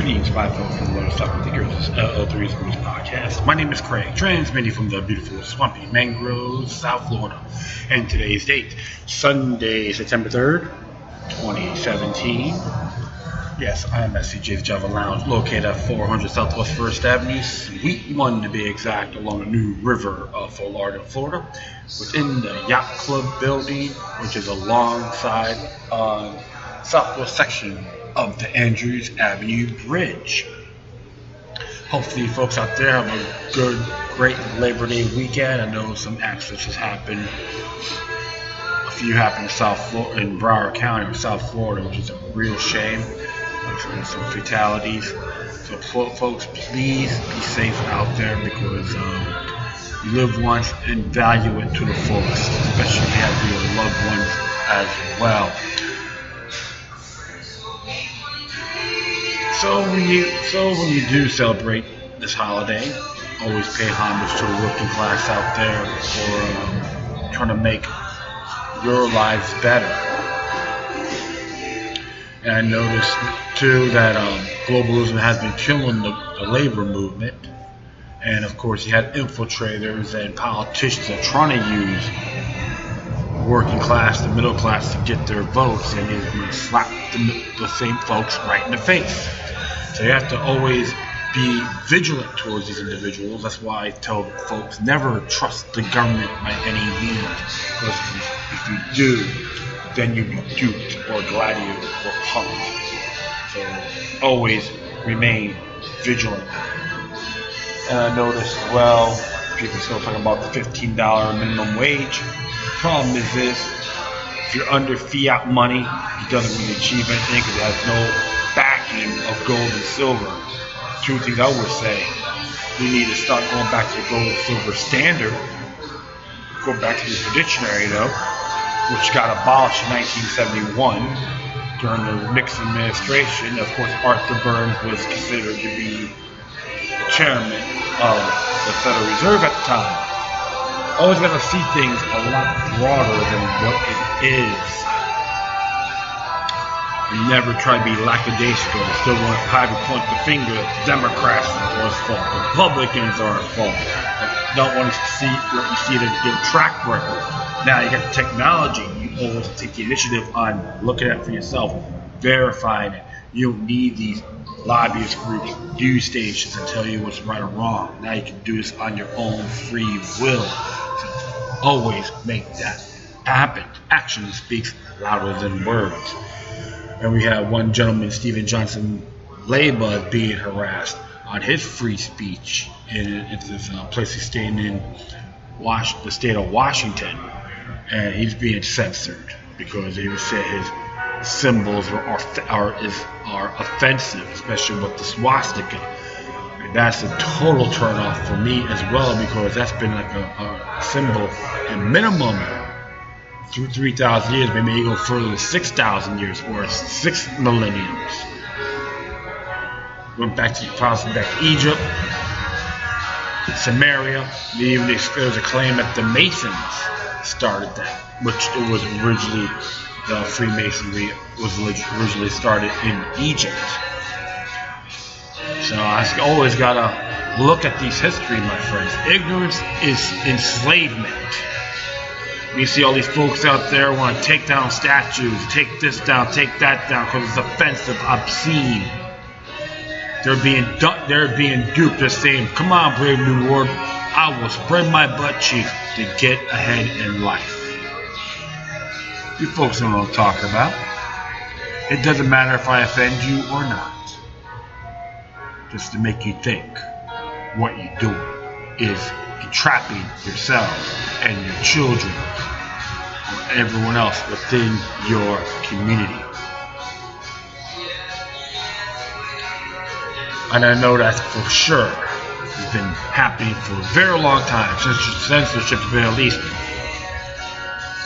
Greetings, my folks from the Lone Star Thinkers. This is L3's Blues Podcast. My name is Craig, transmitting from the beautiful swampy mangroves, South Florida. And today's date, Sunday, September 3rd, 2017. Yes, I am at CJ's Java Lounge, located at 400 Southwest 1st Avenue, Suite 1 to be exact, along the New River of Fort Lauderdale, Florida, within the Yacht Club building, which is alongside southwest section of the Andrews Avenue Bridge. Hopefully folks out there have a good, great Labor Day weekend. I know some accidents has happened. A few happened in South Florida, in Broward County or South Florida, which is a real shame. There's been some fatalities. So folks, please be safe out there because you live once and value it to the fullest, especially if you have your loved ones as well. So when you do celebrate this holiday, always pay homage to the working class out there for trying to make your lives better. And I noticed too that globalism has been killing the labor movement, and of course you had infiltrators and politicians that are trying to use working class, the middle class, to get their votes, and they're going to slap the same folks right in the face. So you have to always be vigilant towards these individuals. That's why I tell folks, never trust the government by any means. Because if you do, then you'll be duped or gladiated or punked. So always remain vigilant. And I noticed, well, people still talking about the $15 minimum wage. Problem is this: if you're under fiat money, it doesn't really achieve anything because it has no backing of gold and silver. Two things I would say: we need to start going back to the gold and silver standard. Go back to the dictionary though, which got abolished in 1971 during the Nixon administration. Of course, Arthur Burns was considered to be the chairman of the Federal Reserve at the time. Always got to see things a lot broader than what it is. You never try to be lackadaisical. You still want to probably point the finger at the Democrats are at fault. Republicans are at fault. You don't want to see what you see their track record. Now you got the technology. You always take the initiative on looking at it for yourself, verifying it. You don't need these lobbyist groups, news stations to tell you what's right or wrong. Now you can do this on your own free will. So always make that happen. Action speaks louder than words. And we have one gentleman, Stephen Johnson Leba, being harassed on his free speech in this place he's staying in, the state of Washington, and he's being censored because he said his symbols are offensive, especially with the swastika. And that's a total turnoff for me as well, because that's been like a symbol in minimum through 3,000 years, maybe you go further than 6,000 years or 6 millenniums. Went back to Egypt, Samaria. Even there's a claim that the Masons started that, which it was originally, the Freemasonry was originally started in Egypt. So I always gotta look at these history, my friends. Ignorance is enslavement. You see all these folks out there want to take down statues, take this down, take that down, because it's offensive, obscene. They're being duped. They're saying, "Come on, brave new world, I will spread my butt cheeks to get ahead in life." You folks know what I'm talking about. It doesn't matter if I offend you or not. Just to make you think what you're doing is entrapping yourselves and your children or everyone else within your community. And I know that for sure has been happening for a very long time, since censorship has been at least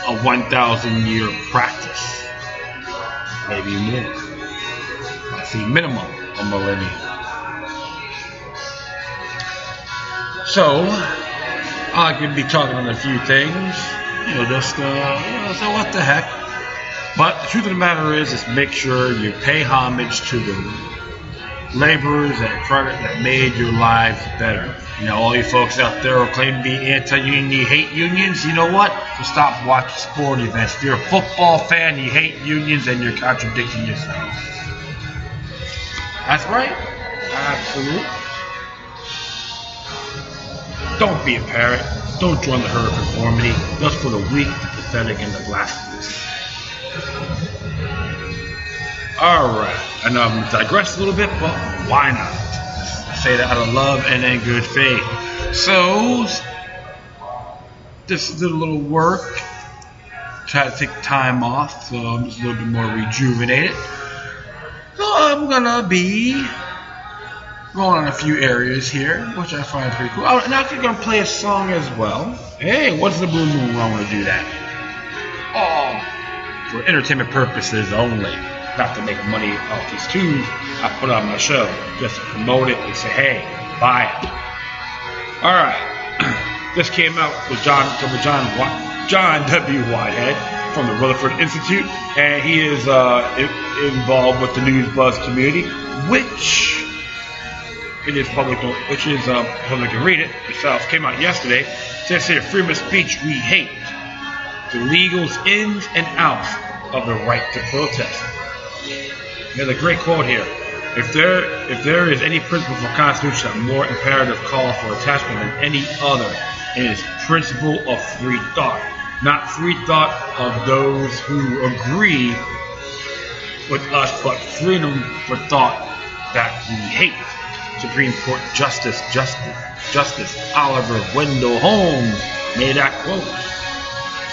a 1,000-year practice, maybe more. I see minimum a millennium. So I could be talking on a few things, so what the heck. But the truth of the matter is make sure you pay homage to the laborers that made your lives better. You know, all you folks out there who claim to be anti-union, you hate unions, you know what? Just stop watching sporting events. If you're a football fan, you hate unions, and you're contradicting yourself. That's right. Absolutely. Don't be a parrot. Don't join the herd of conformity. Just for the weak, the pathetic, and the blasphemous. Alright, I know I'm digressed a little bit, but why not? I say that out of love and in good faith. So, just did a little work. Try to take time off, so I'm just a little bit more rejuvenated. So I'm gonna be going on a few areas here, which I find pretty cool. I'm actually gonna play a song as well. Hey, what's the blue moon? I want to do that. Oh, for entertainment purposes only. Not to make money off these tunes I put on my show, just to promote it and say, hey, buy it. All right, this came out with John W. Whitehead from the Rutherford Institute, and he is involved with the News Buzz community, which is public. Public can read it yourself. Came out yesterday. It says here, freedom of speech we hate, the legals ins and outs of the right to protest. There's a great quote here. If there is any principle for Constitution that more imperative call for attachment than any other, it is principle of free thought. Not free thought of those who agree with us, but freedom for thought that we hate. Supreme Court Justice Oliver Wendell Holmes made that quote.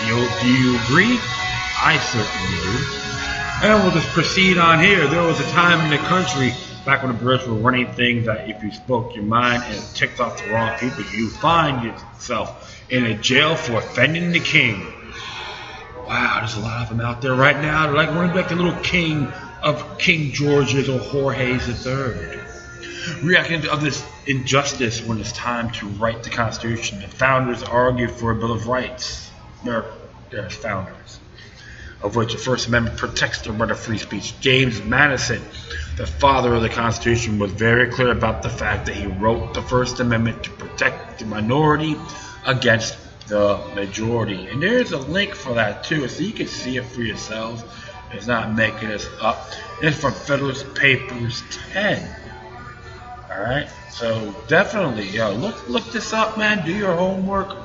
Do you agree? I certainly do. And we'll just proceed on here. There was a time in the country back when the British were running things that if you spoke your mind and ticked off the wrong people, you find yourself in a jail for offending the king. Wow, there's a lot of them out there right now. They're like running back the little king of King George's or Jorge's III. Reacting to this injustice when it's time to write the Constitution, the founders argued for a Bill of Rights. There's founders, of which the First Amendment protects the right of free speech. James Madison, the father of the Constitution, was very clear about the fact that he wrote the First Amendment to protect the minority against the majority. And there's a link for that too, so you can see it for yourselves. It's not making this up. It's from Federalist Papers 10. Alright, so definitely, look this up, man. Do your homework.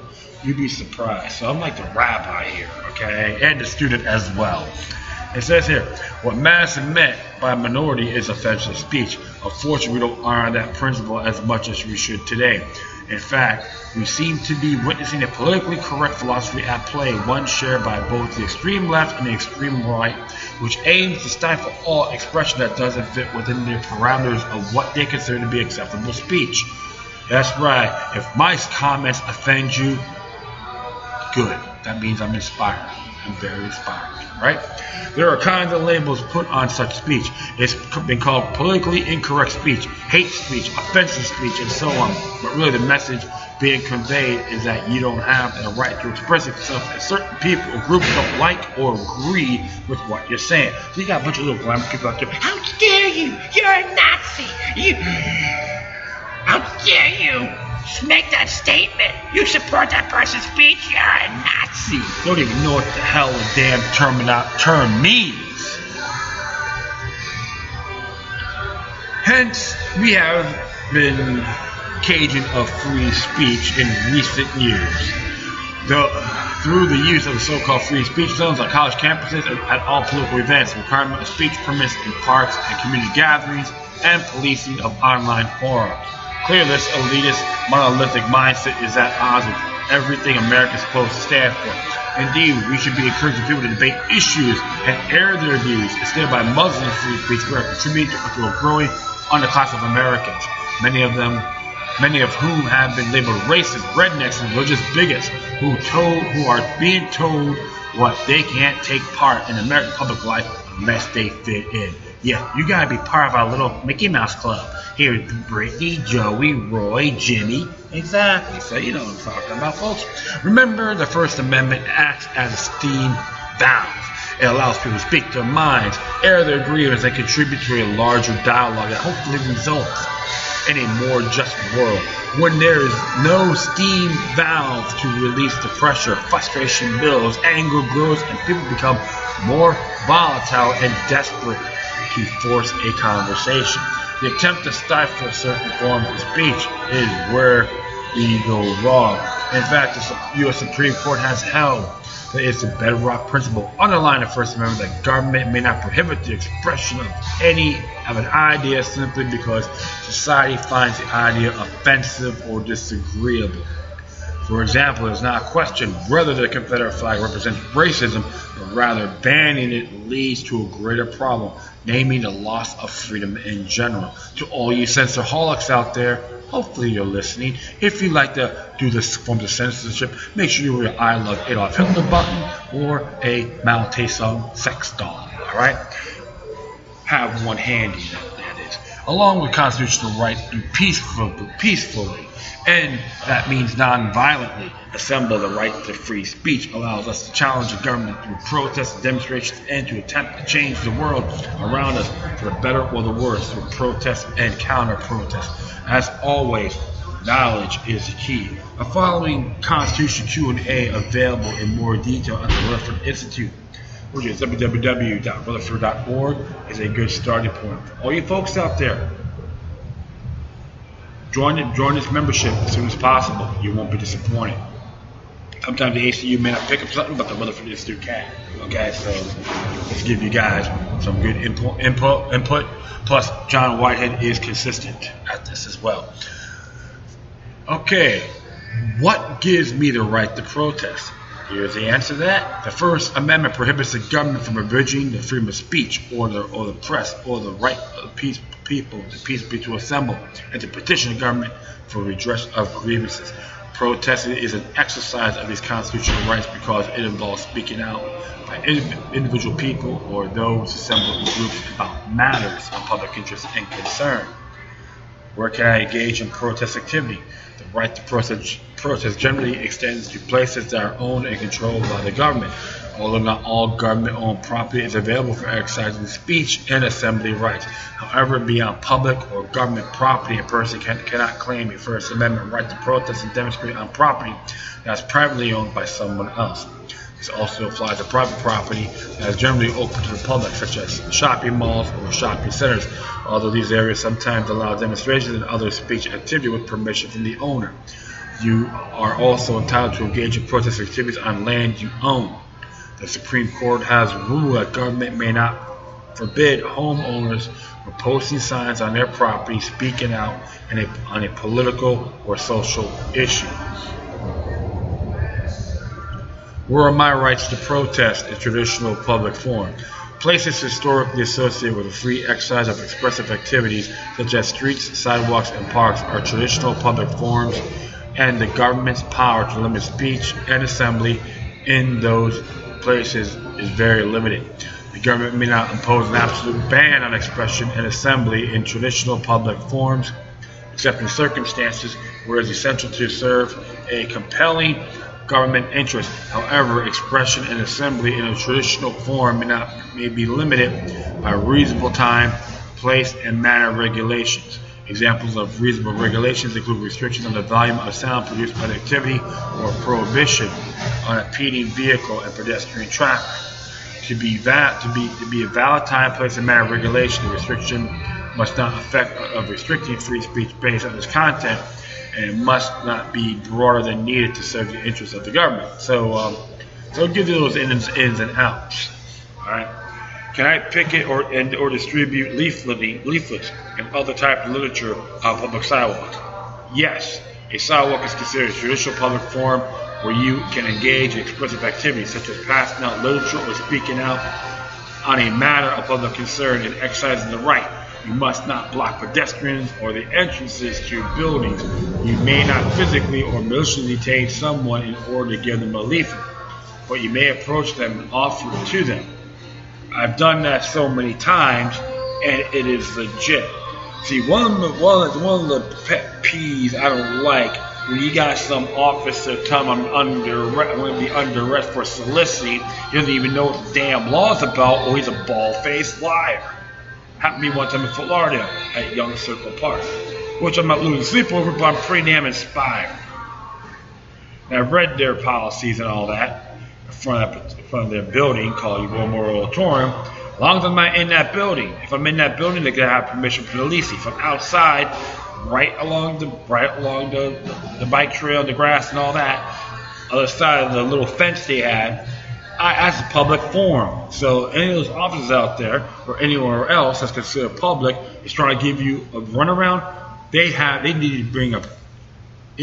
You'd be surprised. So I'm like the rabbi here, okay, and the student as well. It says here, what Madison meant by minority is offensive speech. Unfortunately, we don't honor that principle as much as we should today. In fact, we seem to be witnessing a politically correct philosophy at play, one shared by both the extreme left and the extreme right, which aims to stifle all expression that doesn't fit within the parameters of what they consider to be acceptable speech. That's right. If my comments offend you, good. That means I'm inspired. I'm very inspired, right? There are kinds of labels put on such speech. It's been called politically incorrect speech, hate speech, offensive speech, and so on. But really the message being conveyed is that you don't have the right to express yourself if certain people or groups don't like or agree with what you're saying. So you got a bunch of little glamour people out there. How dare you? You're a Nazi. How dare you make that statement? You support that person's speech? You're a Nazi. Don't even know what the hell a damn term means. Hence, we have been caging of free speech in recent years. Through the use of the so-called free speech zones on college campuses and at all political events, requirement of speech permits in parks and community gatherings, and policing of online forums. Clearly, this elitist, monolithic mindset is at odds with everything America is supposed to stand for. Indeed, we should be encouraging people to debate issues and air their views. Instead, by muzzling free speech, we are contributing to a growing underclass of Americans, many of whom have been labeled racist, rednecks, and religious bigots, who are being told what they can't take part in American public life unless they fit in. Yeah, you gotta be part of our little Mickey Mouse Club. Here's Brittany, Joey, Roy, Jimmy. Exactly. So you know what I'm talking about, folks. Remember, the First Amendment acts as a vows. It allows people to speak their minds, air their grievances, and contribute to a larger dialogue that hopefully results in a more just world. When there is no steam valve to release the pressure, frustration builds, anger grows, and people become more volatile and desperate to force a conversation. The attempt to stifle certain forms of speech is where we go wrong. In fact, the U.S. Supreme Court has held that it's a bedrock principle underlying the First Amendment that government may not prohibit the expression of an idea simply because society finds the idea offensive or disagreeable. For example, it's not a question whether the Confederate flag represents racism, but rather banning it leads to a greater problem, namely the loss of freedom in general. To all you censorholics out there, hopefully you're listening. If you'd like to do this form of censorship, make sure you wear an I Love Adolf Hitler button or a Mao Tse-tung sex doll, alright? Have one handy, that is. Along with constitutional right to peacefully, and that means non-violently, assemble the right to free speech allows us to challenge the government through protests and demonstrations and to attempt to change the world around us for the better or the worse through protests and counter-protests. As always, knowledge is the key. The following Constitution Q&A available in more detail at the Rutherford Institute, which is www.rutherford.org, is a good starting point. For all you folks out there, join this membership as soon as possible. You won't be disappointed. Sometimes the ACU may not pick up something, but the Rutherford Institute can. Okay, so let's give you guys some good input. Plus, John Whitehead is consistent at this as well. Okay, what gives me the right to protest? Here's the answer to that. The First Amendment prohibits the government from abridging the freedom of speech or the press or the right of the people to assemble and to petition the government for redress of grievances. Protesting is an exercise of these constitutional rights because it involves speaking out by individual people or those assembled in groups about matters of public interest and concern. Where can I engage in protest activity? The right to protest generally extends to places that are owned and controlled by the government, although not all government-owned property is available for exercising speech and assembly rights. However, beyond public or government property, a person cannot claim a First Amendment right to protest and demonstrate on property that is privately owned by someone else. This also applies to private property that is generally open to the public, such as shopping malls or shopping centers, although these areas sometimes allow demonstrations and other speech activity with permission from the owner. You are also entitled to engage in protest activities on land you own. The Supreme Court has ruled that government may not forbid homeowners from posting signs on their property speaking out on a political or social issue. Where are my rights to protest in traditional public forum? Places historically associated with a free exercise of expressive activities such as streets, sidewalks, and parks are traditional public forums, and the government's power to limit speech and assembly in those places is very limited. The government may not impose an absolute ban on expression and assembly in traditional public forums, except in circumstances where it is essential to serve a compelling government interest. However, expression and assembly in a traditional form may be limited by reasonable time, place, and manner regulations. Examples of reasonable regulations include restrictions on the volume of sound produced by the activity or prohibition on impeding vehicle and pedestrian traffic. To be a valid time, place, and manner regulation, the restriction must not affect restricting free speech based on its content, and it must not be broader than needed to serve the interests of the government. So it gives you those ins and outs. All right. Can I picket or distribute leaflets and other type of literature on public sidewalks? Yes. A sidewalk is considered a traditional public forum where you can engage in expressive activities such as passing out literature or speaking out on a matter of public concern and exercising the right. You must not block pedestrians or the entrances to buildings. You may not physically or maliciously detain someone in order to give them a leaflet, but you may approach them and offer it to them. I've done that so many times, and it is legit. See, one of the pet peeves I don't like when you got some officer telling him I'm going to be under arrest for soliciting, he doesn't even know what the damn law's about, or he's a bald-faced liar. Happened to me one time in Florida at Young Circle Park, which I'm not losing sleep over, but I'm pretty damn inspired. And I've read their policies and all that in front of their building called Memorial Auditorium. As long as I'm not in that building, if I'm in that building, they're gonna have permission from the lease. If I'm outside, right along the bike trail, the grass, and all that, other side of the little fence they had, that's a public forum. So any of those officers out there or anywhere else that's considered public is trying to give you a runaround. They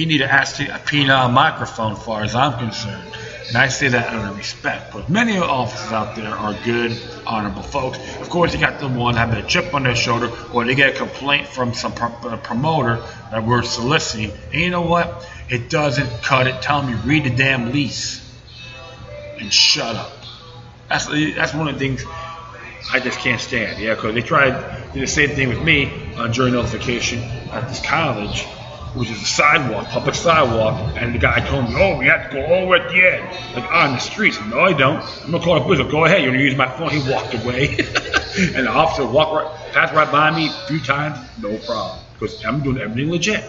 need to ask a penile microphone, as far as I'm concerned. And I say that out of respect. But many of the officers out there are good, honorable folks. Of course, you got the one having a chip on their shoulder, or they get a complaint from some promoter that we're soliciting. And you know what? It doesn't cut it. Tell them you read the damn lease and shut up. That's one of the things I just can't stand. Yeah, because they did the same thing with me on jury notification at this college, which is a sidewalk, public sidewalk, and the guy told me, oh, we have to go all the way at the end, like on the streets. No, I don't. I'm going to call the police. Go ahead. You're going to use my phone. He walked away. And the officer passed right by me a few times. No problem. Because I'm doing everything legit.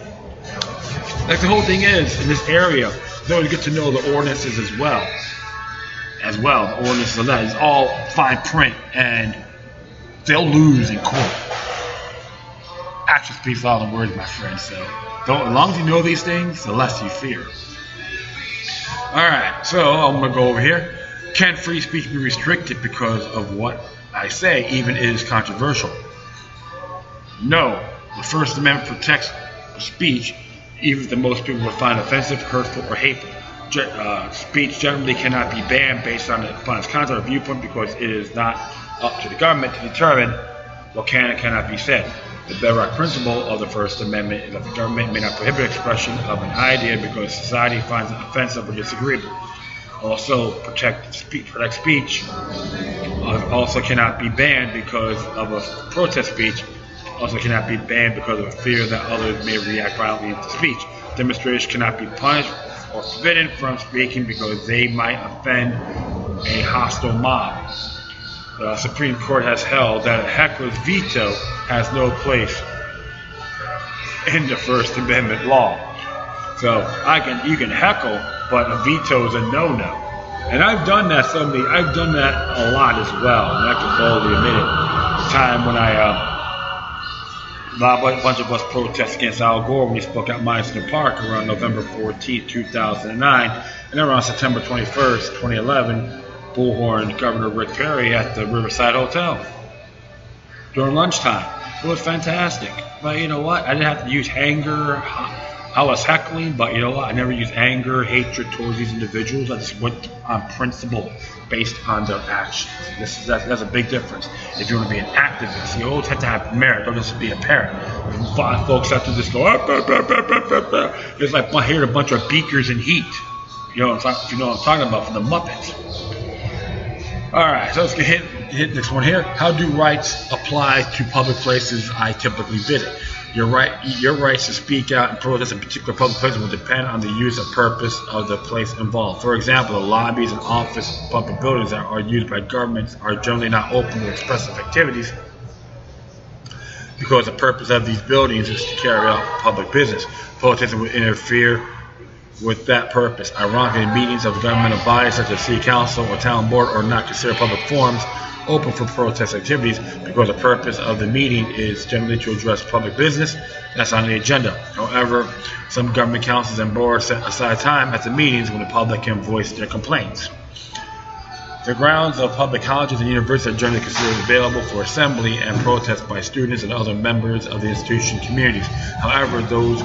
Like the whole thing is, in this area, they always get to know the ordinances as well. The ordinances of that is all fine print, and they'll lose in court. Action speaks louder than words, my friend. So, as long as you know these things, the less you fear. Alright, so I'm going to go over here. Can free speech be restricted because of what I say, even it is controversial? No. The First Amendment protects speech, even if the most people would find offensive, hurtful, or hateful. Speech generally cannot be banned based upon its content or viewpoint, because it is not up to the government to determine what can and cannot be said. The bedrock principle of the First Amendment is that the government may not prohibit expression of an idea because society finds it offensive or disagreeable. Also, protect speech also cannot be banned because of a protest speech. Also cannot be banned because of a fear that others may react violently to speech. Demonstrators cannot be punished or forbidden from speaking because they might offend a hostile mob. The Supreme Court has held that a heckler's veto has no place in the First Amendment law. So you can heckle, but a veto is a no-no. And I've done that I've done that a lot as well, and I can boldly admit it. The time when a bunch of us protested against Al Gore when he spoke at Madison Park around November 14, 2009, and then around September 21st, 2011, bullhorned Governor Rick Perry at the Riverside Hotel during lunchtime. It was fantastic. But you know what? I didn't have to use anger. I was heckling, but you know what? I never used anger, hatred towards these individuals. I just went on principle based on their actions. That's a big difference. If you want to be an activist, you always have to have merit. Don't just be a parent. Folks have to just go, it's like hearing a bunch of beakers in heat. You know what I'm talking about, from the Muppets. Alright, so let's hit this one here. How do rights apply to public places I typically visit? Your rights to speak out and protest a particular public place will depend on the use and purpose of the place involved. For example, the lobbies and office public buildings that are used by governments are generally not open to expressive activities because the purpose of these buildings is to carry out public business. Protesting would interfere with that purpose. Ironically, meetings of governmental bodies such as city council or town board are not considered public forums open for protest activities because the purpose of the meeting is generally to address public business that's on the agenda. However, some government councils and boards set aside time at the meetings when the public can voice their complaints. The grounds of public colleges and universities are generally considered available for assembly and protest by students and other members of the institution communities. However, those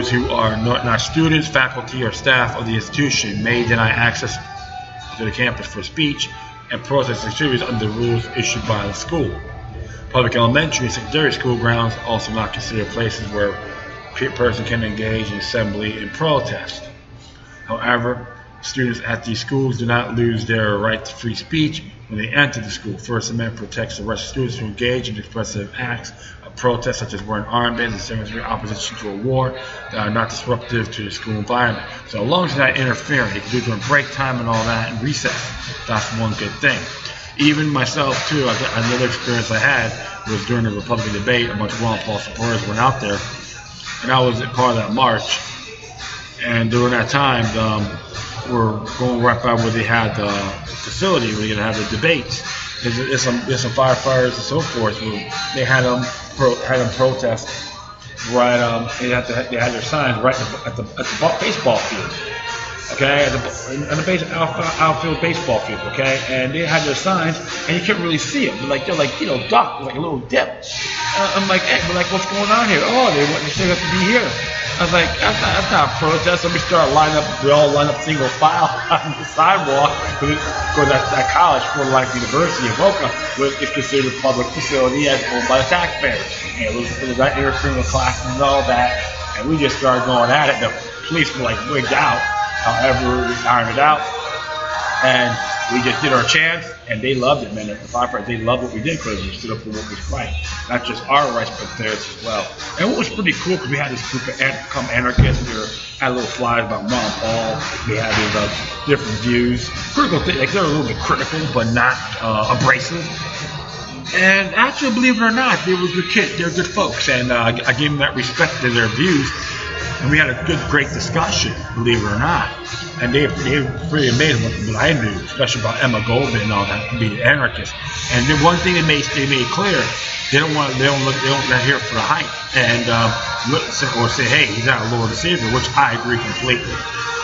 who are not students, faculty, or staff of the institution may deny access to the campus for speech and protest activities under rules issued by the school. Public elementary and secondary school grounds also not considered places where a person can engage in assembly and protest. However, students at these schools do not lose their right to free speech when they enter the school. First Amendment protects the right of students to engage in expressive acts of protest, such as wearing armbands and demonstrating opposition to a war that are not disruptive to the school environment. So as long as you're not interfering, they can do it during break time and all that, and recess. That's one good thing. Even myself, too, another experience I had was during the Republican debate. A bunch of Ron Paul supporters went out there, and I was a part of that march. And during that time, we're going right by where they had the facility where you're going to have the debates. There's some firefighters and so forth. They had them protest right. They had their signs right at the baseball field. Okay, at the outfield baseball field. Okay, and they had their signs, and you couldn't really see them. They're like duck, like a little dip. I'm like, hey, but like, what's going on here? Oh, they still have to be here. I was like, that's not a protest. Let me start lining up. We all line up single file on the sidewalk because that college, Fort Life University in Boca, is considered a public facility as owned by the taxpayers. And it was right interfering with classes and all that. And we just started going at it. The police were like wigged out. However, we ironed it out. And we just did our chants, and they loved it, man. The firefighters, they loved what we did because we stood up for what was right. Not just our rights, but theirs as well. And what was pretty cool, because we had this group of anarchists. We had little flyers about Ron Paul. We had these different views. Critical things, like they're a little bit critical, but not abrasive. And actually, believe it or not, they were good kids. They're good folks. And I gave them that respect to their views. And we had a great discussion, believe it or not. And they were pretty amazed what I knew, especially about Emma Goldman and all that, being anarchists. And the one thing they made clear, they don't hear it for the hype and or say, hey, he's not a Lord and Savior, which I agree completely.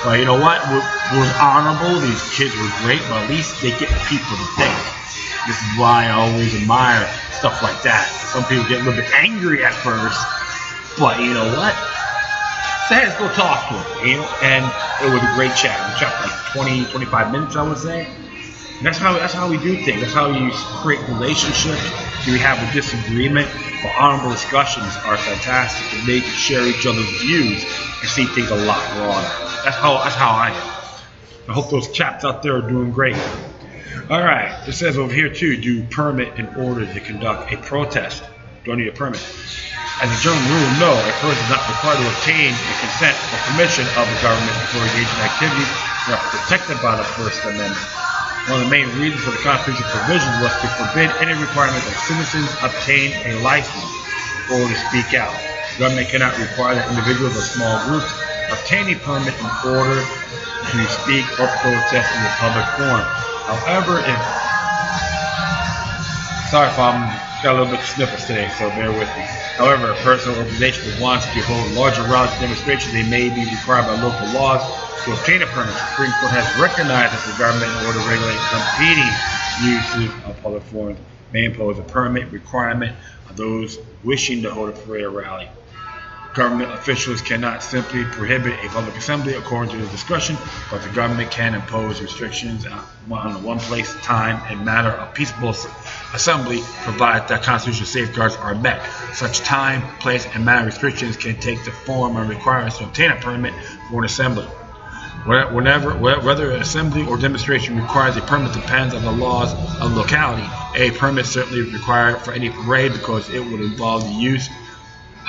But you know what? It was honorable. These kids were great, but at least they get people to think. This is why I always admire stuff like that. Some people get a little bit angry at first, but you know what? Let's go talk to him, and it was a great chat. We chatted like 20-25 minutes, I would say. And that's how we do things. That's how you create relationships. We have a disagreement, but honorable discussions are fantastic, and they can share each other's views and see things a lot broader. That's how I am. I hope those chaps out there are doing great. All right, it says over here too, do permit in order to conduct a protest. Do I need a permit? As a general rule, no, a person is not required to obtain the consent or permission of the government before engaging in activities that are protected by the First Amendment. One of the main reasons for the Constitutional provisions was to forbid any requirement that citizens obtain a license or to speak out. The government cannot require that individuals or small groups obtain a permit in order to speak or protest in the public forum. However, sorry if I'm got a little bit of snippets today, so bear with me. However, a person or organization that wants to hold larger rallies and demonstrations, they may be required by local laws to obtain a permit. The Supreme Court has recognized that the government, in order to regulate competing uses of public forums, may impose a permit requirement on those wishing to hold a parade or rally. Government officials cannot simply prohibit a public assembly according to the discussion, but the government can impose restrictions on one place, time, and manner of peaceable assembly, provided that constitutional safeguards are met. Such time, place, and manner restrictions can take the form of requirements to obtain a permit for an assembly. Whether an assembly or demonstration requires a permit depends on the laws of the locality. A permit certainly required for any parade because it would involve the use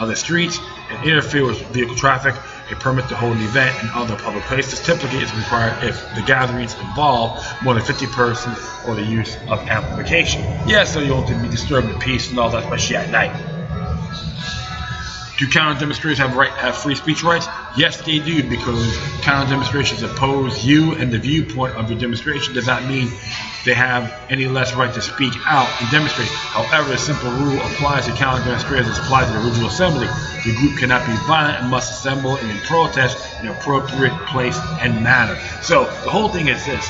of the streets and interfere with vehicle traffic. A permit to hold an event in other public places typically is required if the gatherings involve more than 50 persons or the use of amplification. Yeah, so you don't be disturbing the peace and all that, especially at night. Do counter demonstrators have free speech rights? Yes, they do, because counter demonstrations oppose you and the viewpoint of your demonstration does not mean they have any less right to speak out and demonstrate. However, a simple rule applies to counter demonstrators as applies to the original assembly. The group cannot be violent and must assemble and protest in an appropriate place and manner. So the whole thing is this: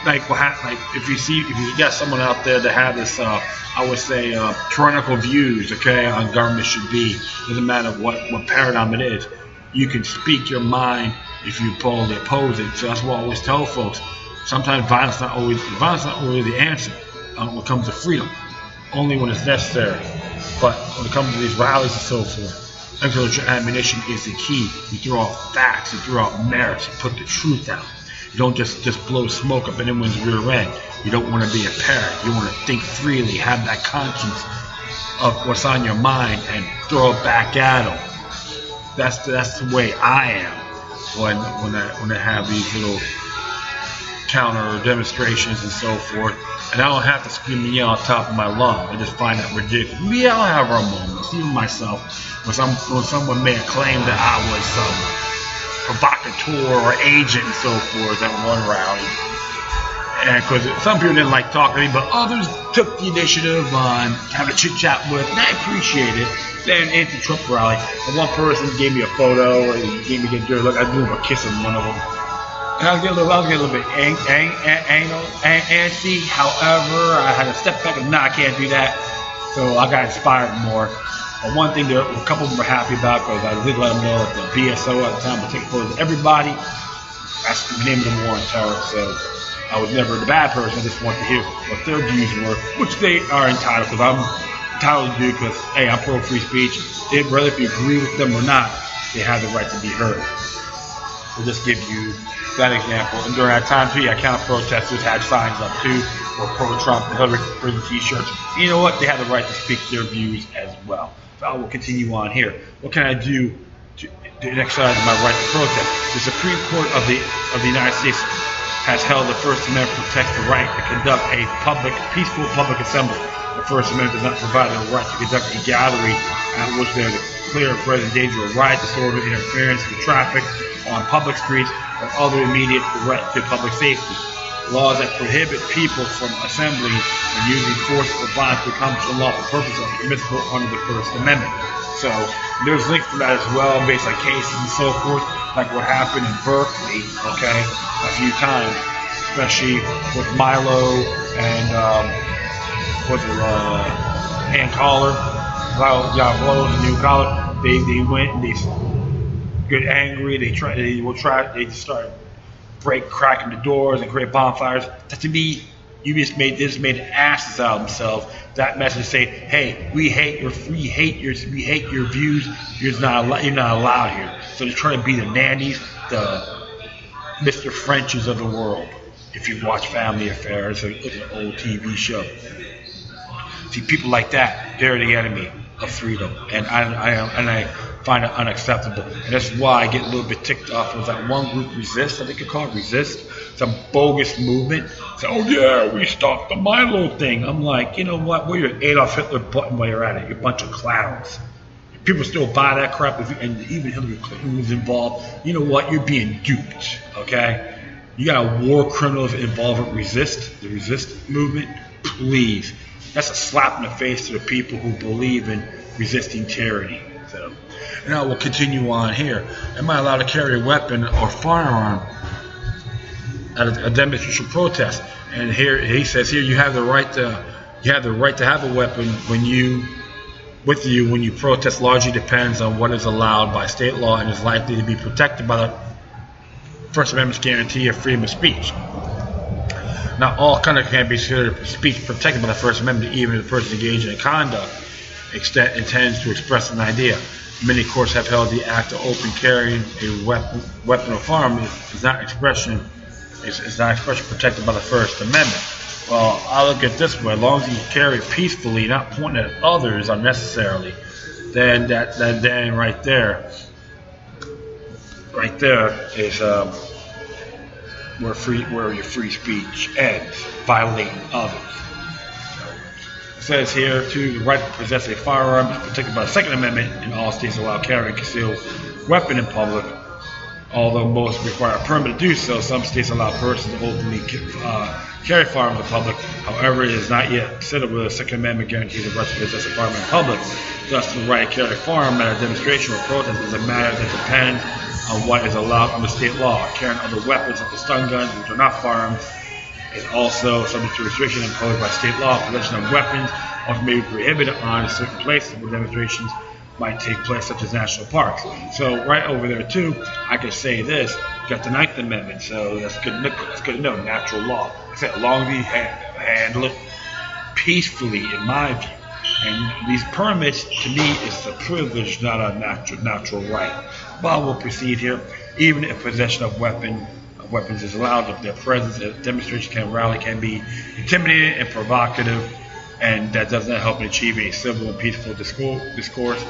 like if you got someone out there that have this, I would say, tyrannical views, okay, on government should be. Doesn't matter what paradigm it is. You can speak your mind if you boldly oppose it. So that's what I always tell folks. Sometimes violence is not always the answer when it comes to freedom. Only when it's necessary. But when it comes to these rallies and so forth, intellectual ammunition is the key. You throw out facts, you throw out merits, you put the truth out. You don't just blow smoke up anyone's rear end. You don't want to be a parrot. You want to think freely, have that conscience of what's on your mind, and throw it back at them. That's the way I am when I have these little counter demonstrations and so forth. And I don't have to scream and yell on top of my lungs. I just find that ridiculous. We all have our moments, even myself, when someone made a claim that I was some provocateur or agent and so forth at one rally. And because some people didn't like talking to me, but others took the initiative on having a chit chat with, and I appreciate it. Then anti-Trump rally, and one person gave me a photo and gave me a dirty look. I blew him a kiss on one of them. And I was getting a little bit antsy. However, I had to step back and I can't do that. So I got inspired more. But one thing a couple of them were happy about, because I did let them know that the BSO at the time would take photos of everybody. That's the name of the war on terror. So I was never the bad person. I just wanted to hear what their views were, which they are entitled, because I'm entitled to do, because, hey, I'm pro free speech. Whether if you agree with them or not, they have the right to be heard. We'll just give you that example. And during that time, too, counter-protesters had signs up, too, for pro-Trump and Hillary Clinton t-shirts. You know what? They have the right to speak their views as well. So I will continue on here. What can I do to exercise my right to protest? The Supreme Court of the United States has held the First Amendment protects the right to conduct a peaceful public assembly. The First Amendment does not provide a right to conduct a gathering at which there is a clear or present danger of riot, disorder, interference with traffic on public streets, or other immediate threat to public safety. Laws that prohibit people from assembling and using force or violence to accomplish unlawful purposes are permissible under the First Amendment. So there's links to that as well, based on cases and so forth, like what happened in Berkeley, okay, a few times, especially with Milo and Ann Collar, New Collar. They went and they get angry. They just start cracking the doors and create bonfires. That, to me, you just made asses out of themselves. That message saying, "Hey, we hate your views. You're not allowed here." So they're trying to be the nannies, the Mr. Frenches of the world. If you watch Family Affairs, it's an old TV show. See, people like that, they're the enemy of freedom, and I find it unacceptable. And that's why I get a little bit ticked off with that one group, Resist. I think it's called Resist. Some bogus movement. Say, oh yeah, we stopped the Milo thing. I'm like, you know what? We're your Adolf Hitler button while you're at it. You're a bunch of clowns. People still buy that crap, and even Hillary Clinton was involved. You know what? You're being duped. Okay? You got war criminals involved with the Resist movement. Please. That's a slap in the face to the people who believe in resisting tyranny. So, and I will continue on here. Am I allowed to carry a weapon or firearm at a demonstration protest? And here he says, here you have the right to have a weapon when you protest. Largely depends on what is allowed by state law and is likely to be protected by the First Amendment's guarantee of freedom of speech. Now, all conduct can be considered speech protected by the First Amendment, even if the person engaged in conduct intends to express an idea. Many courts have held the act of open carrying a weapon or firearm is not expression protected by the First Amendment. Well, I look at it this way: as long as you carry it peacefully, not pointing at others unnecessarily, then right there is where your free speech ends, violating others. It says here, too, the right to possess a firearm is protected by the Second Amendment, and all states allow carrying a concealed weapon in public. Although most require a permit to do so, some states allow persons to openly carry firearms in public. However, it is not yet considered whether the Second Amendment guarantees the right to possess a firearm in public. Thus, the right to carry a firearm at a demonstration or protest is a matter that depends on what is allowed under state law. Carrying other weapons such as stun guns, which are not firearms, is also subject to restriction imposed by state law. Possession of weapons also may be prohibited on certain places where demonstrations might take place, such as national parks. So right over there too, I could say this: you got the Ninth Amendment, so that's good. It's good to know. Natural law. I said, as long as you handle it peacefully, in my view. And these permits, to me, is a privilege, not a natural right. But we'll proceed here. Even if possession of weapon weapons is allowed. Their presence at demonstrations can rally can be intimidating and provocative, and that does not help in achieving a civil and peaceful discourse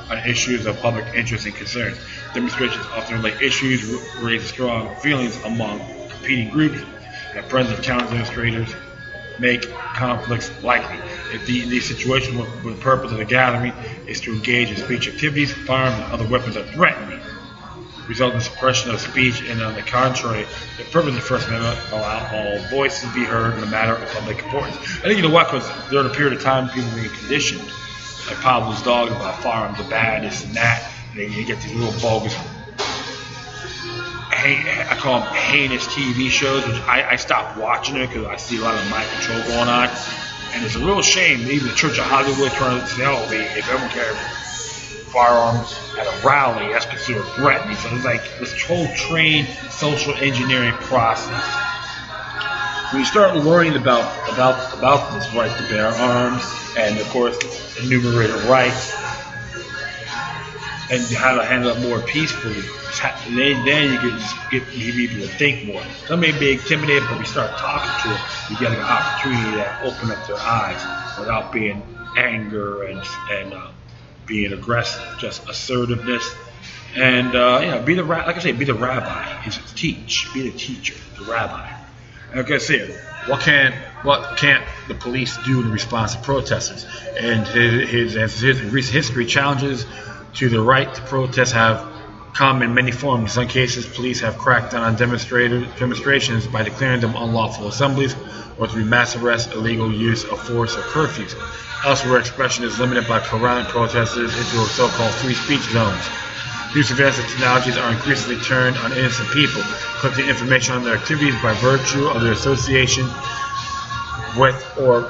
on issues of public interest and concerns. Demonstrations often relate issues, raise strong feelings among competing groups, and the presence of counter demonstrators make conflicts likely. If these situations where the purpose of the gathering is to engage in speech activities, firearms and other weapons are threatening, resulting in suppression of speech, and on the contrary, the purpose of the First Amendment allow all voices to be heard in a matter of public importance. I think you know what, because during a period of time people were being conditioned, like Pablo's dog, about firearms are bad, this and that, and then you get these little bogus, I call them heinous TV shows, which I stopped watching it because I see a lot of mind control going on, and it's a real shame that even the Church of Hollywood trying to say, oh, if everyone carries firearms at a rally, that's considered threatening. So it's like this whole trained social engineering process. When you start worrying about this right to bear arms, and of course enumerated rights, and how to handle it more peacefully, then you get people to think more. Some may be intimidated, but we start talking to them, you get an opportunity to open up their eyes without being anger and being aggressive, just assertiveness, and be the like I say, be the rabbi. Is teach, be the teacher, the rabbi. Like I said, what can't the police do in response to protesters? And his recent history, challenges to the right to protest have come in many forms. In some cases, police have cracked down on demonstrations by declaring them unlawful assemblies, or through mass arrests, illegal use of force, or curfews. Elsewhere, expression is limited by corralling protesters into so-called free speech zones. These advanced technologies are increasingly turned on innocent people, collecting information on their activities by virtue of their association with or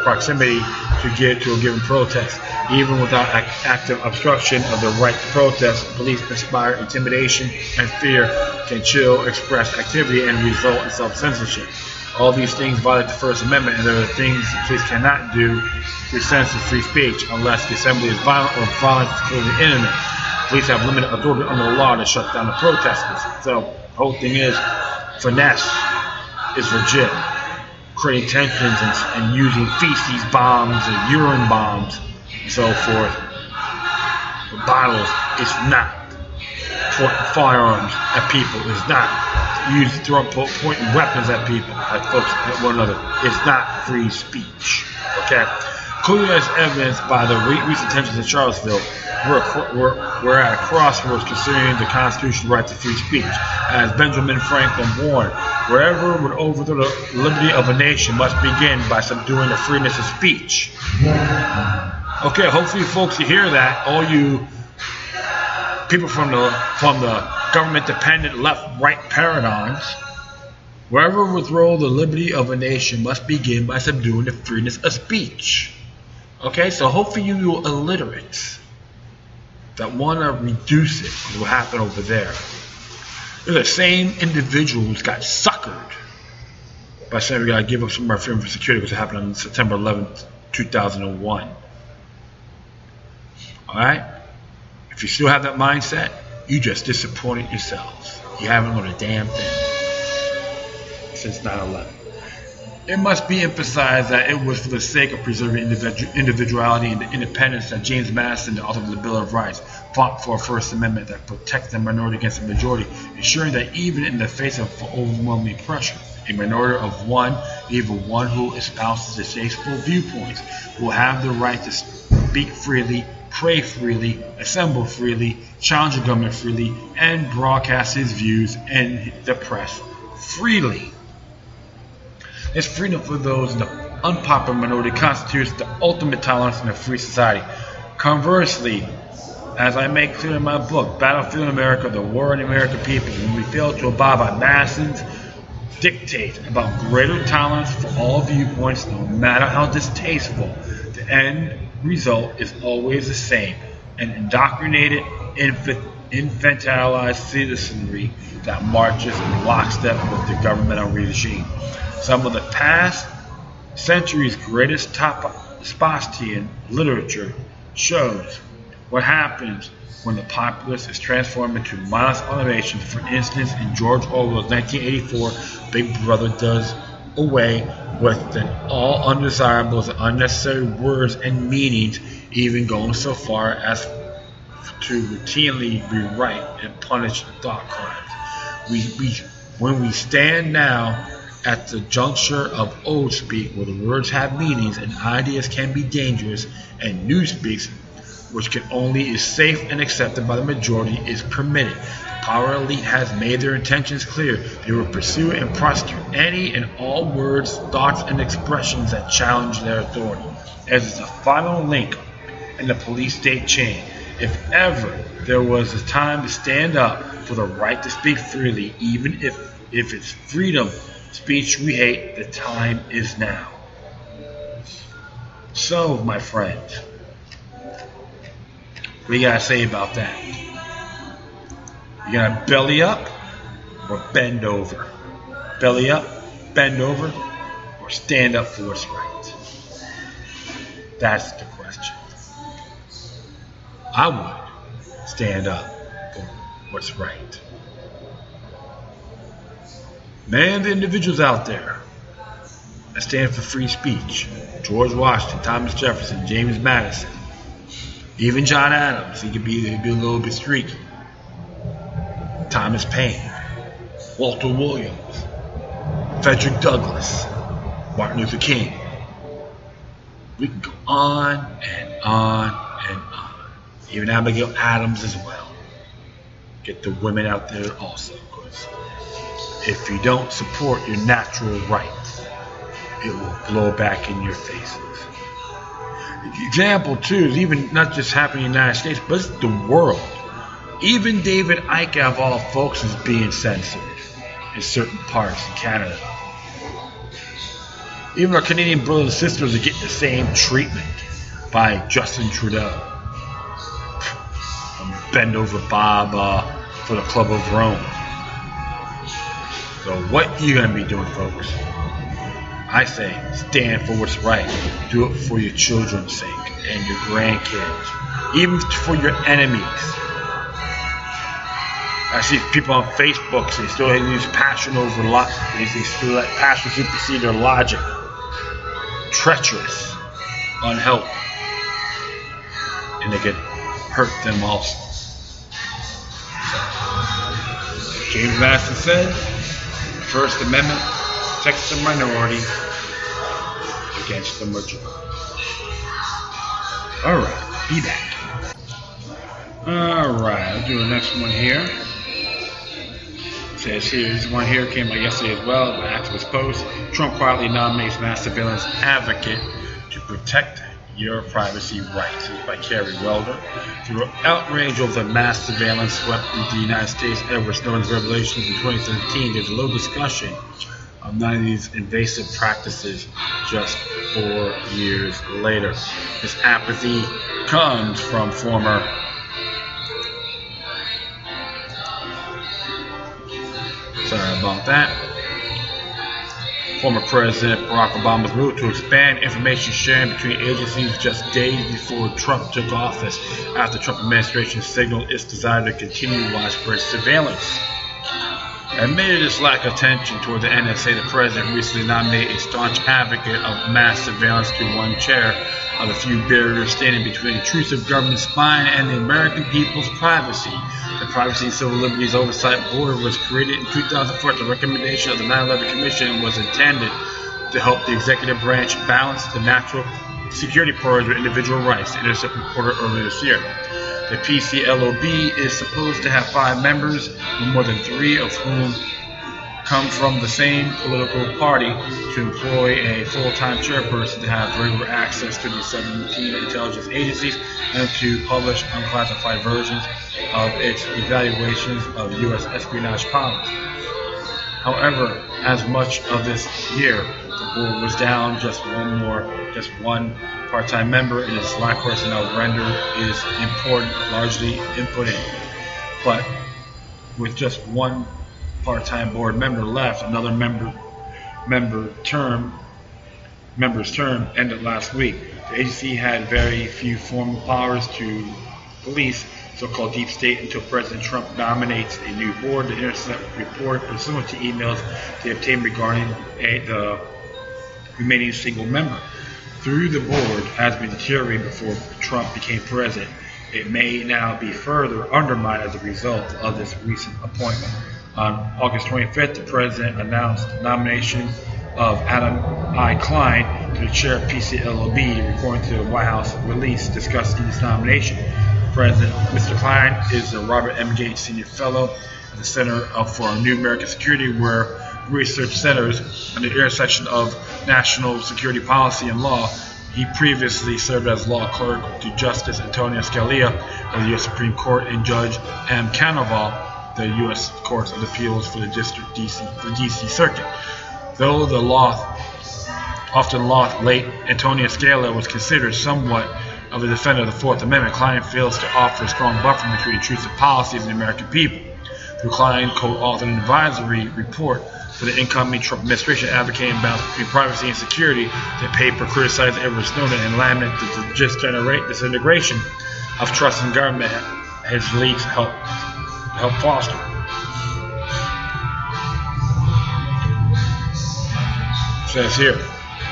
proximity to a given protest. Even without active obstruction of the right to protest, police inspire intimidation and fear, can chill express activity, and result in self-censorship. All these things violate the First Amendment, and there are things the police cannot do to censor free speech unless the assembly is violent or violence is clearly imminent. Police have limited authority under the law to shut down the protesters. So the whole thing is finesse is legit. Creating tensions and using feces bombs and urine bombs and so forth. The bottles is not pointing firearms at people. It's not pointing weapons at people, at folks, at one another. It's not free speech. Okay? Clearly as evidenced by the recent tensions in Charlottesville, we're at a crossroads considering the constitutional right to free speech. As Benjamin Franklin warned, wherever would overthrow the liberty of a nation must begin by subduing the freeness of speech. Okay, hopefully folks you hear that, all you people from the government-dependent left-right paradigms, wherever overthrow the liberty of a nation must begin by subduing the freeness of speech. Okay, so hopefully you illiterates that want to reduce it, what happened over there. They're the same individuals got suckered by saying we got to give up some of our freedom for security, because it happened on September 11th, 2001. Alright? If you still have that mindset, you just disappointed yourselves. You haven't learned a damn thing since 9/11. It must be emphasized that it was for the sake of preserving individuality and the independence that James Madison, the author of the Bill of Rights, fought for a First Amendment that protects the minority against the majority, ensuring that even in the face of overwhelming pressure, a minority of one, even one who espouses distasteful viewpoints, will have the right to speak freely, pray freely, assemble freely, challenge the government freely, and broadcast his views in the press freely. This freedom for those in the unpopular minority constitutes the ultimate tolerance in a free society. Conversely, as I make clear in my book, Battlefield in America, The War in American People, when we fail to abide by Madison's dictate about greater tolerance for all viewpoints, no matter how distasteful, the end result is always the same: an indoctrinated, infantilized citizenry that marches in lockstep with the governmental regime. Some of the past century's greatest Spaustian literature shows What happens when the populace is transformed into mindless automations? For instance, in George Orwell's 1984, Big Brother does away with the all undesirables and unnecessary words and meanings, even going so far as to routinely rewrite and punish thought crimes. When we stand now at the juncture of old speak, where the words have meanings and ideas can be dangerous, and new speaks, which can only is safe and accepted by the majority, is permitted. The power elite has made their intentions clear. They will pursue and prosecute any and all words, thoughts, and expressions that challenge their authority, as is the final link in the police-state chain. If ever there was a time to stand up for the right to speak freely, even if it's freedom speech we hate, the time is now. So, my friends, what do you gotta say about that? You gonna belly up or bend over? Belly up, bend over, or stand up for what's right? That's the question. I would stand up for what's right. Man, the individuals out there that stand for free speech: George Washington, Thomas Jefferson, James Madison, even John Adams. He could be a little bit streaky. Thomas Paine, Walter Williams, Frederick Douglass, Martin Luther King. We can go on and on and on. Even Abigail Adams as well. Get the women out there also, because if you don't support your natural rights, it will blow back in your faces. The example, too, is even not just happening in the United States, but it's the world. Even David Icke, of all folks, is being censored in certain parts in Canada. Even our Canadian brothers and sisters are getting the same treatment by Justin Trudeau. Bend over Bob for the Club of Rome. So what are you going to be doing, folks? I say stand for what's right. Do it for your children's sake and your grandkids. Even for your enemies. I see people on Facebook, they still use passion over logic. They still let passion supersede their logic. Treacherous. Unhealthy. And they could hurt them also. James Madison said, the First Amendment protects the minority against the majority. Alright, be back. Alright, I'll do the next one here. It says here, this one here came out yesterday as well, the activist post. Trump quietly nominates mass surveillance advocate to protect your privacy rights. This is by Carrie Welder. Through outrage over the mass surveillance swept into the United States, Edward Snowden's revelations in 2017, there's a little discussion of none of these invasive practices just 4 years later. This apathy comes from former President Barack Obama's move to expand information sharing between agencies just days before Trump took office, after the Trump administration signaled its desire to continue widespread surveillance. Admitted its lack of attention toward the NSA, the president recently nominated a staunch advocate of mass surveillance to one chair of the few barriers standing between intrusive government spying and the American people's privacy. The Privacy and Civil Liberties Oversight Board was created in 2004 at the recommendation of the 9/11 Commission and was intended to help the executive branch balance the natural security priorities with individual rights, the Intercept reported earlier this year. The PCLOB is supposed to have 5 members, with more than 3 of whom come from the same political party, to employ a full-time chairperson to have regular access to the 17 intelligence agencies and to publish unclassified versions of its evaluations of U.S. espionage policy. However, as much of this year, the board was down just one part-time member, and its lack of personnel render is important, largely inputting. But with just one part-time board member left, another member's term ended last week. The agency had very few formal powers to police, so-called deep state, until President Trump nominates a new board. The Intercept report pursuant to emails they obtained regarding the remaining single member. Through the board has been deteriorating before Trump became president. It may now be further undermined as a result of this recent appointment. On August 25th, the president announced the nomination of Adam I. Klein to the chair of PCLOB, according to the White House release discussing this nomination. President Mr. Klein is a Robert M. Gates Senior Fellow at the Center for New American Security, where research centers on the intersection of national security policy and law. He previously served as law clerk to Justice Antonio Scalia of the U.S. Supreme Court and Judge M. Canaval, the U.S. Court of Appeals for the D.C. Circuit. Though the often late Antonio Scalia was considered somewhat of a defender of the Fourth Amendment, Klein fails to offer a strong buffer between intrusive policies and the American people. Through Klein co-authored an advisory report for the incoming Trump administration advocating balance between privacy and security. The paper criticized Edward Snowden and lamented the disintegration of trust in government his leaks help foster. Says here,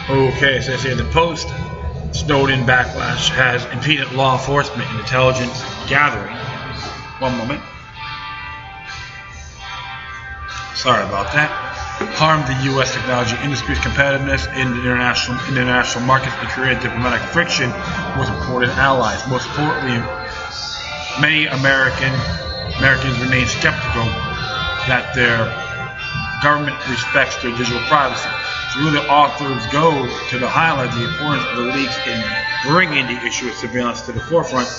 the post Snowden backlash has impeded law enforcement and intelligence gathering. One moment. Sorry about that. Harmed the U.S. technology industry's competitiveness in the international markets and created diplomatic friction with important allies. Most importantly, many Americans remain skeptical that their government respects their digital privacy. Through the authors go to highlight the importance of the leaks in bringing the issue of surveillance to the forefront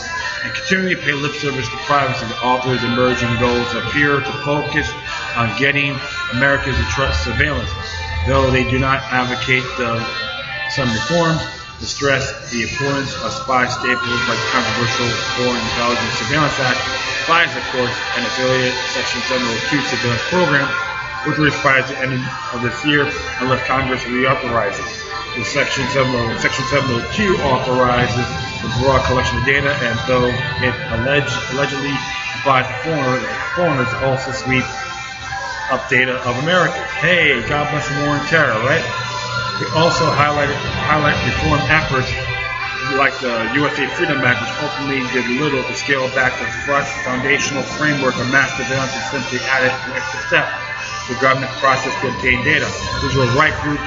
and continually pay lip service to privacy. The authors' emerging goals appear to focus on getting Americans to trust surveillance. Though they do not advocate some reforms, they stress the importance of spy staples like the controversial Foreign Intelligence Surveillance Act, FISA courts, and affiliated Section 702 surveillance program, which will expire at the end of this year unless Congress reauthorizes. The Section 702 authorizes the broad collection of data, and though it allegedly applies to foreigners, also sweep up data of Americans. Hey, God bless the war and terror, right? We also highlight reform efforts like the USA Freedom Act, which ultimately did little to scale back the foundational framework of mass surveillance and simply added an extra step to the government process to obtain data. Digital rights group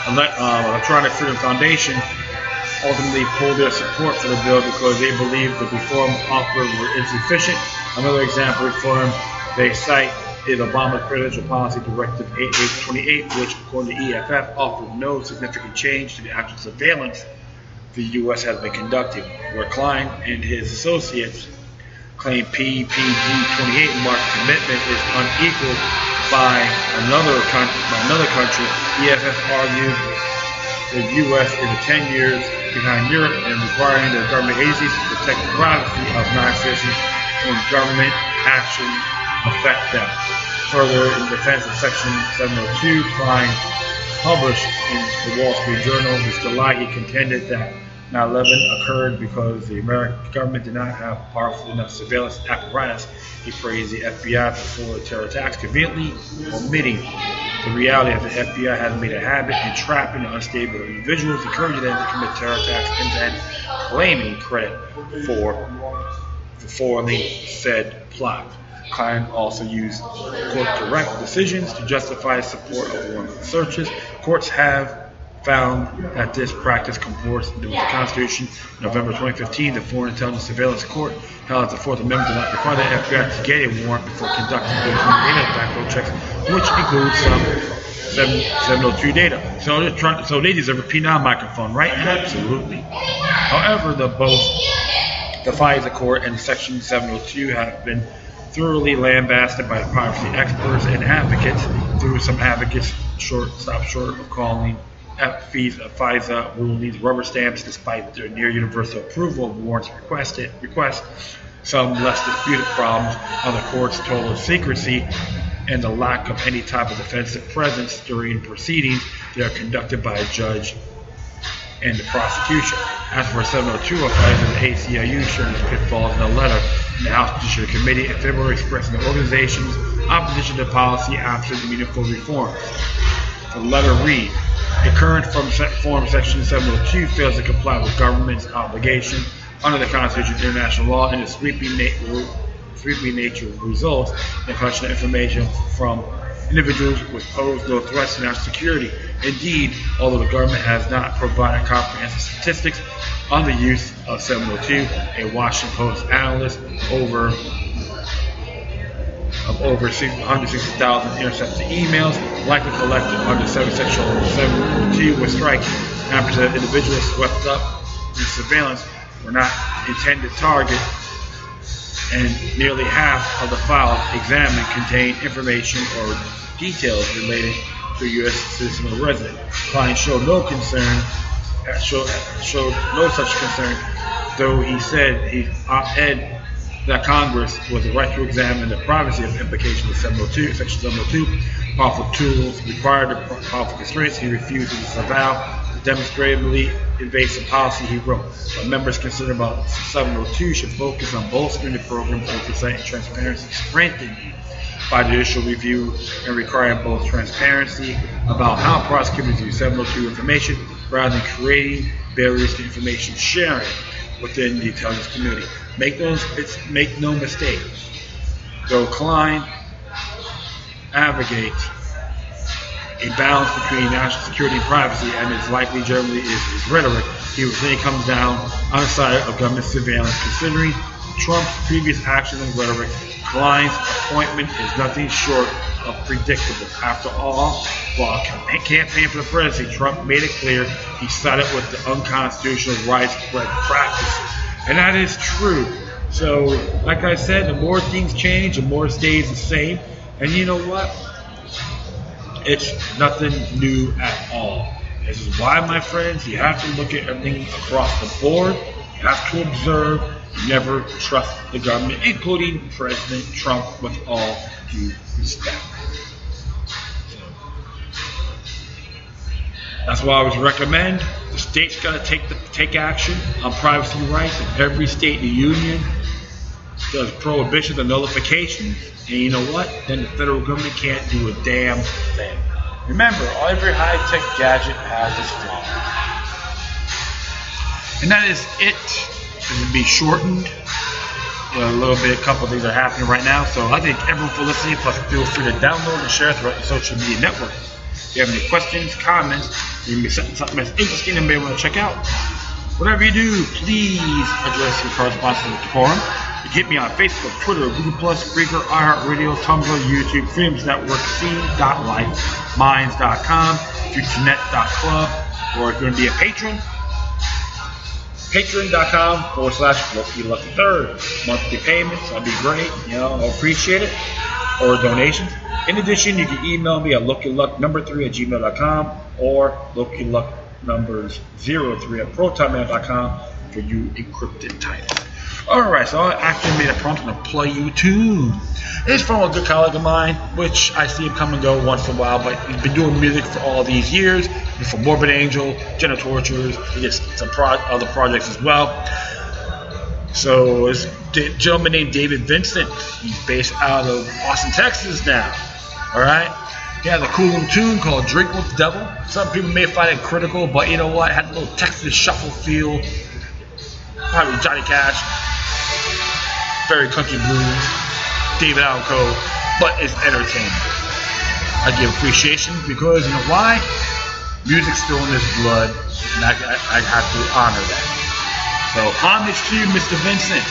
Electronic Freedom Foundation ultimately pulled their support for the bill because they believed the reforms offered were insufficient. Another example of reform they cite is Obama's Presidential Policy Directive 8828, which, according to EFF, offered no significant change to the actual surveillance the U.S. has been conducting, where Klein and his associates claim PPG 28 marked commitment is unequaled by another country. EFF argued the U.S. is 10 years behind Europe in requiring their government agencies to protect the privacy of non-citizens when government actions affect them. Further, in defense of Section 702, Klein published in the Wall Street Journal this July, he contended that 9/11 occurred because the American government did not have powerful enough surveillance apparatus. He praised the FBI for the terror attacks, conveniently omitting the reality that the FBI has made a habit in trapping unstable individuals, encouraging them to commit terror attacks, and then claiming credit for forwarding said plot. Klein also used court direct decisions to justify support of warrantless searches. Courts have found that this practice comports with the Constitution. In November 2015, the Foreign Intelligence Surveillance Court held that the Fourth Amendment did not require the FBI to get a warrant before conducting data background checks, which includes some 702 data. So they deserve a P9 microphone, right? Absolutely. However, both the FISA court and Section 702 have been thoroughly lambasted by the privacy experts and advocates. Through some advocates short of calling FISA rulings rubber stamps, despite their near universal approval of warrants requests. Some less disputed problems are the court's total secrecy and the lack of any type of defensive presence during proceedings that are conducted by a judge and the prosecution. As for 702, authorities of the ACLU shared its pitfalls in a letter in the House Judiciary Committee in February expressing the organization's opposition to policy absent meaningful reforms. The letter reads, a current form section 702 fails to comply with government's obligation under the Constitution of international law, and its sweeping nature results in collection of information from individuals which pose no threats to national security. Indeed, although the government has not provided comprehensive statistics on the use of 702, a Washington Post analyst over 160,000 intercepted emails likely collected under Section 702 was striking. 9% of individuals swept up in surveillance were not intended target, and nearly half of the files examined contained information or details related to a U.S. citizen or resident. Client showed no such concern, though he said he op-ed that Congress was the right to examine the privacy of implications of Section 702, powerful tools required powerful constraints. He refused to disavow the demonstrably invasive policy, he wrote. But members concerned about 702 should focus on bolstering the program's oversight and transparency, strengthened by judicial review and requiring both transparency about how prosecutors use 702 information rather than creating barriers to information sharing within the intelligence community. Make no mistake, though Klein advocates a balance between national security and privacy, and is likely generally is his rhetoric, he would say it comes down on the side of government surveillance. Considering Trump's previous actions and rhetoric, Klein's appointment is nothing short of predictable. After all, while campaigning for the presidency, Trump made it clear he sided with the unconstitutional widespread practices. And that is true. So, like I said, the more things change, the more it stays the same. And you know what? It's nothing new at all. This is why, my friends, you have to look at everything across the board. You have to observe. Never trust the government, including President Trump, with all due respect. That's why I always recommend the state's got to take action on privacy rights. If every state in the union does prohibitions and nullifications, and you know what? Then the federal government can't do a damn thing. Remember, every high-tech gadget has its flaw. And that is it. It will be shortened a little bit. A couple of things are happening right now. So I thank everyone for listening. Plus, feel free to download and share throughout your social media network. If you have any questions, comments, you may send something that's interesting and may want to check out. Whatever you do, please address your correspondence to the forum. You can hit me on Facebook, Twitter, Google+, Spreaker, iHeartRadio, Tumblr, YouTube, Freedoms Network, C.life, Minds.com, FutureNet.club, or if you want to be a patron, Patreon.com/LuckyLuck3rd. Monthly payments, that'd be great. I'll appreciate it. Or donations. In addition, you can email me at LuckyLuck3@gmail.com or LuckyLuckNumbers03@protonmail.com for you encrypted titles. Alright, so I actually made a prompt to play you a tune. It's from a good colleague of mine, which I see him come and go once in a while, but he's been doing music for all these years. For Morbid Angel, Gender Tortures, he gets some other projects as well. So it's a gentleman named David Vincent. He's based out of Austin, Texas now. Alright? He has a cool little tune called Drink with the Devil. Some people may find it critical, but you know what? It had a little Texas shuffle feel. Probably Johnny Cash. Very country blues. David Allen Coe. But it's entertaining. I give appreciation because, you know why? Music's still in his blood, and I have to honor that. So, homage to you, Mr. Vincent.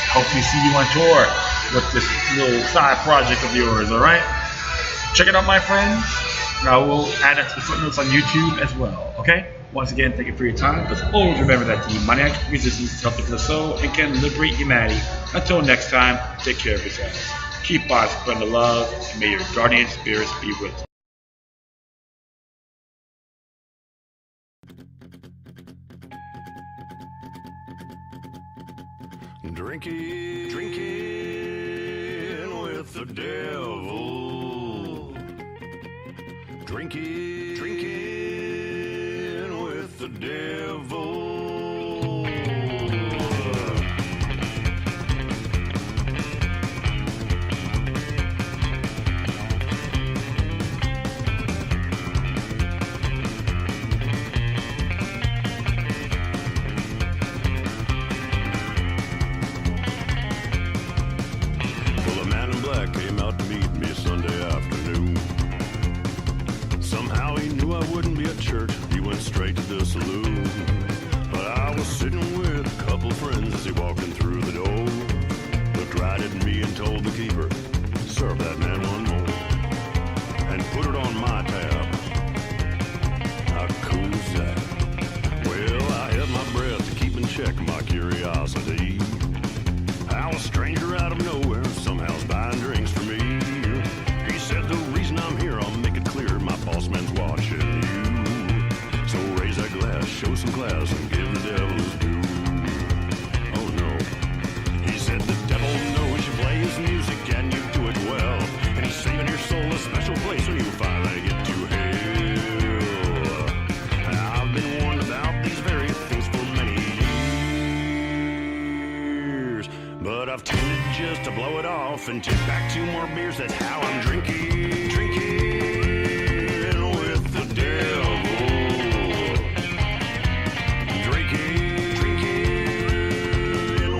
Hope to see you on tour with this little side project of yours, alright? Check it out, my friends. And I will add that to the footnotes on YouTube as well, okay? Once again, thank you for your time. But always remember that the maniac resistance is healthy for the soul and can liberate humanity. Until next time, take care of yourselves. Keep on spreading the love, and may your guardian spirits be with you. Drinking with the devil. Drinking with the devil. gonna be at church, he went straight to the saloon. But I was sitting with a couple friends as he walked in through the door. Looked right at me and told the keeper, serve that man one more, and put it on my tab. How cool is that? Well, I held my breath to keep in check my curiosity. How a stranger out of nowhere somehow's buying drinks for me. He said the reason I'm here, I'll make it clear, my boss man's watching you. So raise that glass, show some class, and give the devil his due. Oh no. He said the devil knows you play his music and you do it well, and he's saving your soul a special place when you finally get to hell. And I've been warned about these very things for many years, but I've tended just to blow it off and tip back 2 more beers. That's how I'm drinking. Drinking with the devil. Drinking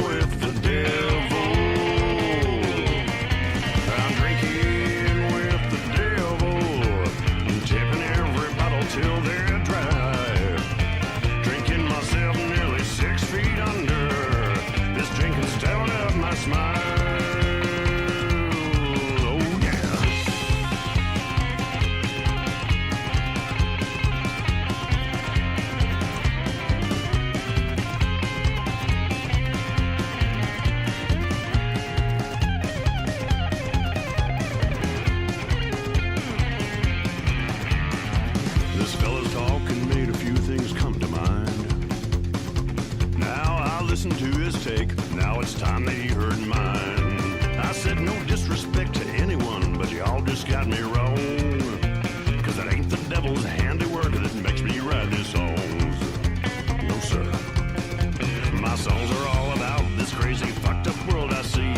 with the devil. I'm drinking with the devil. I'm tipping every bottle till they're dry. Drinking myself nearly 6 feet under. This drinking's tearing up my smile. Oh yeah. This fella's talk and made a few things come to mind. Now I listened to his take, now it's time that he heard mine. I said no disrespect to anyone, but y'all just got me wrong. Cause it ain't the devil's handiwork that makes me write these songs. No sir. My songs are all about this crazy fucked up world I see.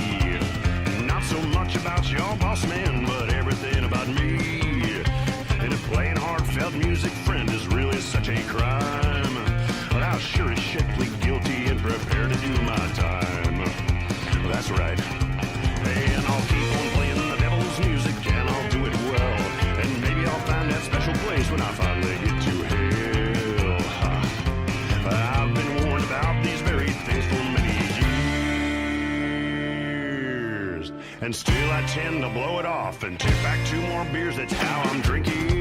Not so much about y'all boss man, but everything about me. And if playing heartfelt music, friend, is really such a crime, but I'll sure as shit plead guilty and prepare to do my time. That's right. And I'll keep on playing the devil's music, and I'll do it well. And maybe I'll find that special place when I finally get to hell. I've been warned about these very things for many years, and still I tend to blow it off and tip back 2 more beers. That's how I'm drinking.